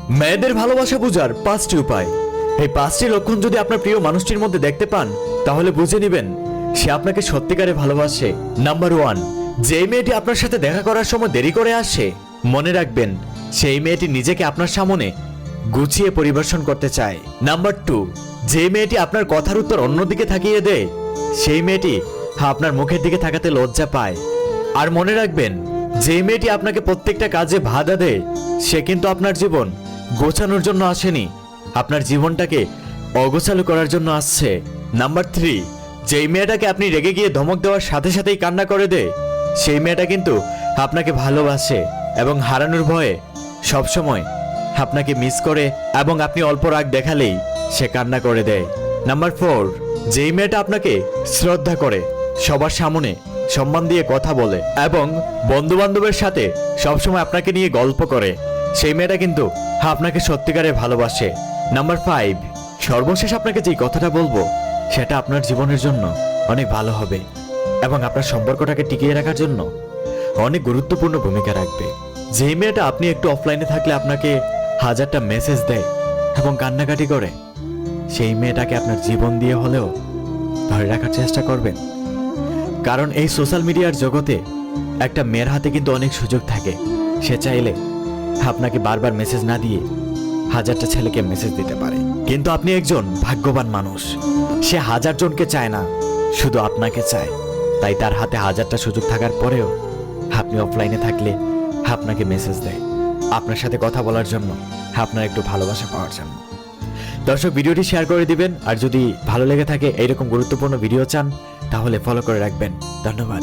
মেয়েদের ভালোবাসা বোঝার 5টি উপায়। এই 5টি লক্ষণ যদি আপনার প্রিয় মানুষটির মধ্যে দেখতে পান তাহলে বুঝে নেবেন সে আপনাকে সত্যিকারে ভালোবাসে। নাম্বার 1, যেই মেয়েটি আপনার সাথে দেখা করার সময় দেরি করে আসে, মনে রাখবেন সেই মেয়েটি নিজেকে আপনার সামনে গুছিয়ে পরিবেশন করতে চায়। নাম্বার 2, যে মেয়েটি আপনার কথার উত্তর অন্যদিকে তাকিয়ে দেয়, সেই মেয়েটি আপনার মুখের দিকে তাকাতে লজ্জা পায়। আর মনে রাখবেন যে মেয়েটি আপনাকে প্রত্যেকটা কাজে বাধা দেয়, সে কিন্তু আপনার জীবন গোছানোর জন্য আসেনি, আপনার জীবনটাকে অগোছালো করার জন্য আসছে। নাম্বার 3, যেই মেয়েটাকে আপনি রেগে গিয়ে ধমক দেওয়ার সাথে সাথেই কান্না করে দেয়, সেই মেয়েটা কিন্তু আপনাকে ভালোবাসে এবং হারানোর ভয়ে সবসময় আপনাকে মিস করে এবং আপনি অল্প রাগ দেখালেই সে কান্না করে দেয়। নাম্বার 4, যেই মেয়েটা আপনাকে শ্রদ্ধা করে, সবার সামনে সম্মান দিয়ে কথা বলে এবং বন্ধু বান্ধবের সাথে সবসময় আপনাকে নিয়ে গল্প করে, সেই মেয়েটা কিন্তু আপনাকে সত্যিকারে ভালোবাসে। নাম্বার 5, সর্বশেষ আপনাকে যেই কথাটা বলবো সেটা আপনার জীবনের জন্য অনেক ভালো হবে এবং আপনার সম্পর্কটাকে টিকিয়ে রাখার জন্য অনেক গুরুত্বপূর্ণ ভূমিকা রাখবে। যেই মেয়েটা আপনি একটু অফলাইনে থাকলে আপনাকে 1000টা মেসেজ দেয় এবং কান্নাকাটি করে, সেই মেয়েটাকে আপনার জীবন দিয়ে হলেও ধরে রাখার চেষ্টা করবেন। কারণ এই সোশ্যাল মিডিয়ার জগতে একটা মেয়ের হাতে কিন্তু অনেক সুযোগ থাকে। সে চাইলে আপনাকে বারবার মেসেজ না দিয়ে 1000টা ছেলেকে মেসেজ দিতে পারে, কিন্তু আপনি একজন ভাগ্যবান মানুষ। সে 1000 জনকে চায় না, শুধু আপনাকে চায়। তাই তার হাতে 1000টা সুযোগ থাকার পরেও আপনি অফলাইনে থাকলে আপনাকে মেসেজ দেয় আপনার সাথে কথা বলার জন্য, আপনার একটু ভালোবাসা পাওয়ার জন্য। দর্শক, ভিডিওটি শেয়ার করে দিবেন, আর যদি ভালো লেগে থাকে এইরকম গুরুত্বপূর্ণ ভিডিও চান তাহলে ফলো করে রাখবেন। ধন্যবাদ।